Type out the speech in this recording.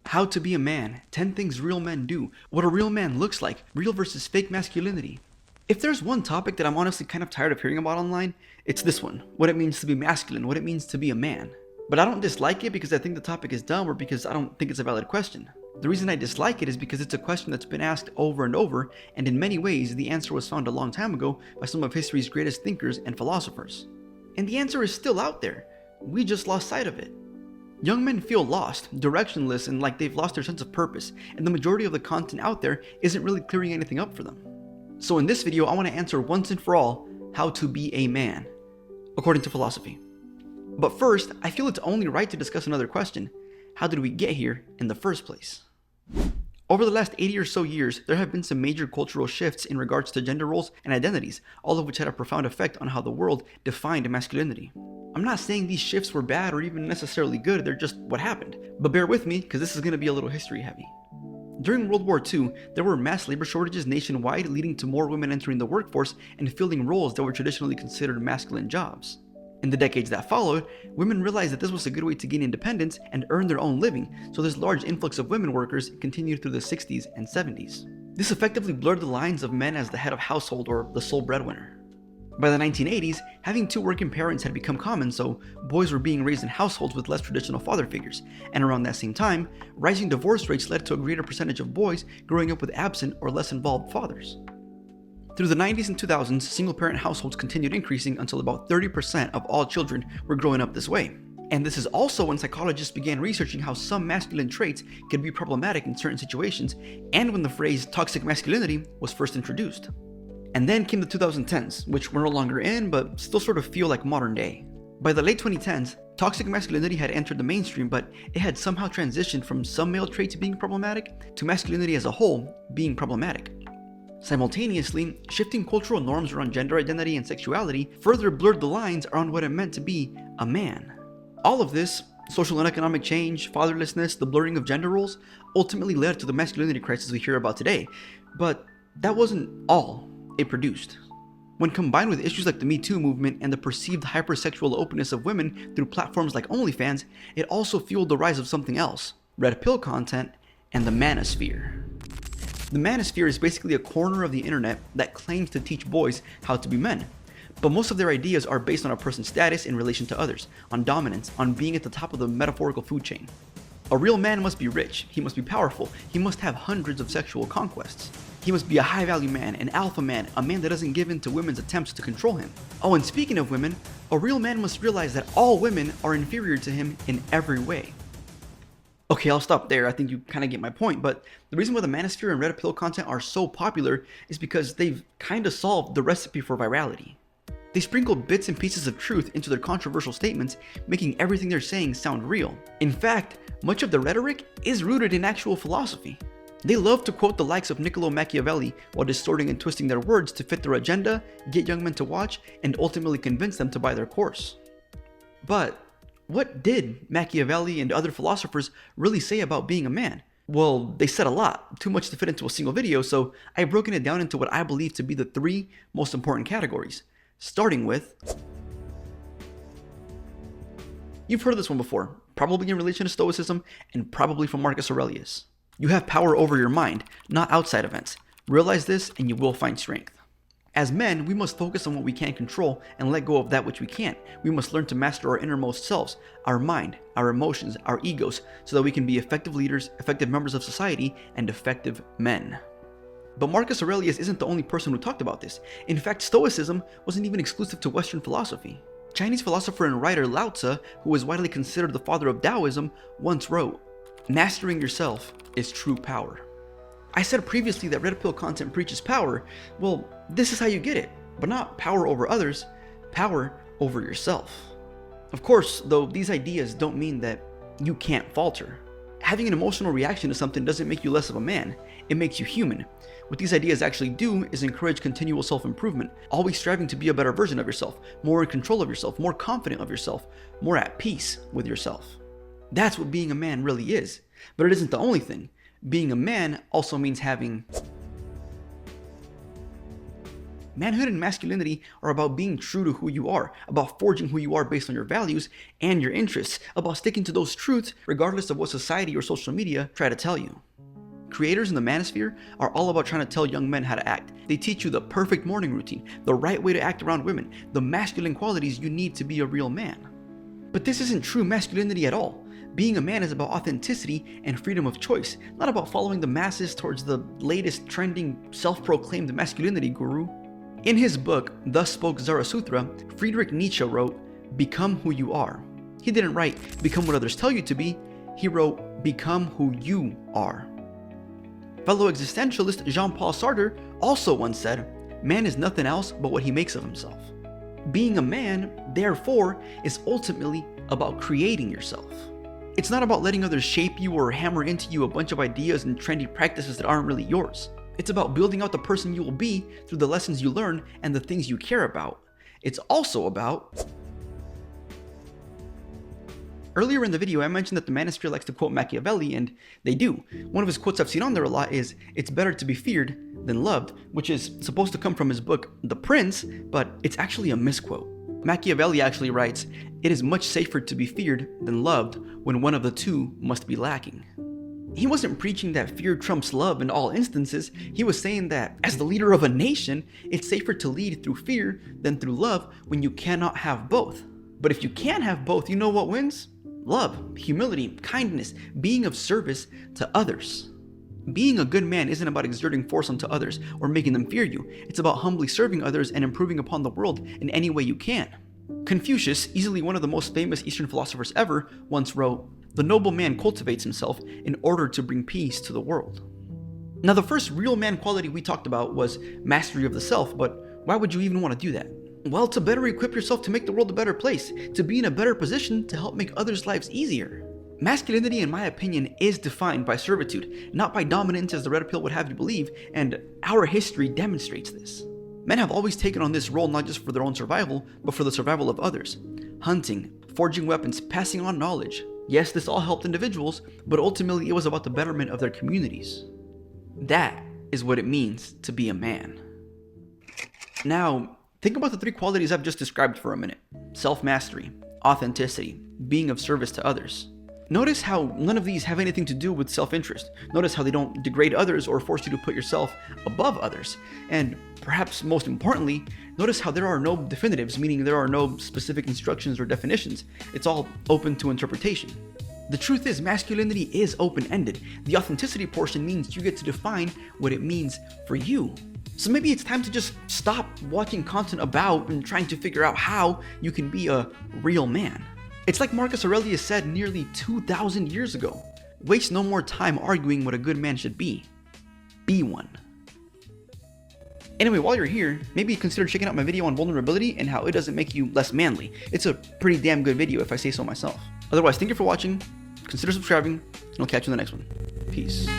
How to be a man, 10 things real men do, what a real man looks like, real versus fake masculinity. If there's one topic that I'm honestly kind of tired of hearing about online, it's this one, what it means to be masculine, what it means to be a man. But I don't dislike it because I think the topic is dumb or because I don't think it's a valid question. The reason I dislike it is because it's a question that's been asked over and over, and in many ways the answer was found a long time ago by some of history's greatest thinkers and philosophers. And the answer is still out there, we just lost sight of it. Young men feel lost, directionless, and like they've lost their sense of purpose, and the majority of the content out there isn't really clearing anything up for them. So in this video, I want to answer once and for all how to be a man, according to philosophy. But first, I feel it's only right to discuss another question. How did we get here in the first place? Over the last 80 or so years, there have been some major cultural shifts in regards to gender roles and identities, all of which had a profound effect on how the world defined masculinity. I'm not saying these shifts were bad or even necessarily good, they're just what happened. But bear with me, because this is going to be a little history heavy. During World War II, there were mass labor shortages nationwide, leading to more women entering the workforce and filling roles that were traditionally considered masculine jobs. In the decades that followed, women realized that this was a good way to gain independence and earn their own living, so this large influx of women workers continued through the 60s and 70s. This effectively blurred the lines of men as the head of household or the sole breadwinner. By the 1980s, having two working parents had become common, so boys were being raised in households with less traditional father figures, and around that same time, rising divorce rates led to a greater percentage of boys growing up with absent or less involved fathers. Through the 90s and 2000s, single-parent households continued increasing until about 30% of all children were growing up this way. And this is also when psychologists began researching how some masculine traits could be problematic in certain situations, and when the phrase toxic masculinity was first introduced. And then came the 2010s, which we're no longer in, but still sort of feel like modern day. By the late 2010s, toxic masculinity had entered the mainstream, but it had somehow transitioned from some male traits being problematic to masculinity as a whole being problematic. Simultaneously, shifting cultural norms around gender identity and sexuality further blurred the lines around what it meant to be a man. All of this, social and economic change, fatherlessness, the blurring of gender roles, ultimately led to the masculinity crisis we hear about today. But that wasn't all it produced. When combined with issues like the Me Too movement and the perceived hypersexual openness of women through platforms like OnlyFans, it also fueled the rise of something else, red pill content, and the Manosphere. The Manosphere is basically a corner of the internet that claims to teach boys how to be men, but most of their ideas are based on a person's status in relation to others, on dominance, on being at the top of the metaphorical food chain. A real man must be rich, he must be powerful, he must have hundreds of sexual conquests. He must be a high-value man, an alpha man, a man that doesn't give in to women's attempts to control him. Oh, and speaking of women, a real man must realize that all women are inferior to him in every way. Okay, I'll stop there, I think you kind of get my point, but the reason why the Manosphere and red pill content are so popular is because they've kind of solved the recipe for virality. They sprinkle bits and pieces of truth into their controversial statements, making everything they're saying sound real. In fact, much of the rhetoric is rooted in actual philosophy. They love to quote the likes of Niccolo Machiavelli while distorting and twisting their words to fit their agenda, get young men to watch, and ultimately convince them to buy their course. But what did Machiavelli and other philosophers really say about being a man? Well, they said a lot, too much to fit into a single video, so I've broken it down into what I believe to be the three most important categories, starting with... You've heard of this one before, probably in relation to stoicism and probably from Marcus Aurelius. You have power over your mind, not outside events. Realize this and you will find strength. As men, we must focus on what we can control and let go of that which we can't. We must learn to master our innermost selves, our mind, our emotions, our egos, so that we can be effective leaders, effective members of society, and effective men. But Marcus Aurelius isn't the only person who talked about this. In fact, Stoicism wasn't even exclusive to Western philosophy. Chinese philosopher and writer Lao Tzu, who is widely considered the father of Taoism, once wrote, "Mastering yourself is true power." I said previously that red pill content preaches power. Well, this is how you get it, but not power over others, power over yourself. Of course, though, these ideas don't mean that you can't falter. Having an emotional reaction to something doesn't make you less of a man, it makes you human. What these ideas actually do is encourage continual self-improvement, always striving to be a better version of yourself, more in control of yourself, more confident of yourself, more at peace with yourself. That's what being a man really is. But it isn't the only thing. Being a man also means having Manhood and masculinity are about being true to who you are, about forging who you are based on your values and your interests, about sticking to those truths regardless of what society or social media try to tell you. Creators in the Manosphere are all about trying to tell young men how to act. They teach you the perfect morning routine, the right way to act around women, the masculine qualities you need to be a real man. But this isn't true masculinity at all. Being a man is about authenticity and freedom of choice, not about following the masses towards the latest trending self-proclaimed masculinity guru. In his book, Thus Spoke Zarathustra, Friedrich Nietzsche wrote, "Become who you are." He didn't write, "Become what others tell you to be." He wrote, "Become who you are." Fellow existentialist Jean-Paul Sartre also once said, "Man is nothing else but what he makes of himself." Being a man, therefore, is ultimately about creating yourself. It's not about letting others shape you or hammer into you a bunch of ideas and trendy practices that aren't really yours. It's about building out the person you will be through the lessons you learn and the things you care about. It's also about... Earlier in the video, I mentioned that the Manosphere likes to quote Machiavelli, and they do. One of his quotes I've seen on there a lot is, "It's better to be feared than loved," which is supposed to come from his book, The Prince, but it's actually a misquote. Machiavelli actually writes, "It is much safer to be feared than loved when one of the two must be lacking." He wasn't preaching that fear trumps love in all instances. He was saying that as the leader of a nation, it's safer to lead through fear than through love when you cannot have both. But if you can have both, you know what wins? Love, humility, kindness, being of service to others. Being a good man isn't about exerting force onto others or making them fear you. It's about humbly serving others and improving upon the world in any way you can. Confucius, easily one of the most famous Eastern philosophers ever, once wrote, "The noble man cultivates himself in order to bring peace to the world." Now, the first real man quality we talked about was mastery of the self, but why would you even want to do that? Well, to better equip yourself to make the world a better place, to be in a better position to help make others' lives easier. Masculinity, in my opinion, is defined by servitude, not by dominance as the red pill would have you believe, and our history demonstrates this. Men have always taken on this role not just for their own survival, but for the survival of others. Hunting, forging weapons, passing on knowledge. Yes, this all helped individuals, but ultimately it was about the betterment of their communities. That is what it means to be a man. Now, think about the three qualities I've just described for a minute. Self-mastery, authenticity, being of service to others. Notice how none of these have anything to do with self-interest. Notice how they don't degrade others or force you to put yourself above others. And perhaps most importantly, notice how there are no definitives, meaning there are no specific instructions or definitions. It's all open to interpretation. The truth is, masculinity is open-ended. The authenticity portion means you get to define what it means for you. So maybe it's time to just stop watching content about and trying to figure out how you can be a real man. It's like Marcus Aurelius said nearly 2,000 years ago. Waste no more time arguing what a good man should be. Be one. Anyway, while you're here, maybe consider checking out my video on vulnerability and how it doesn't make you less manly. It's a pretty damn good video if I say so myself. Otherwise, thank you for watching, consider subscribing, and I'll catch you in the next one. Peace.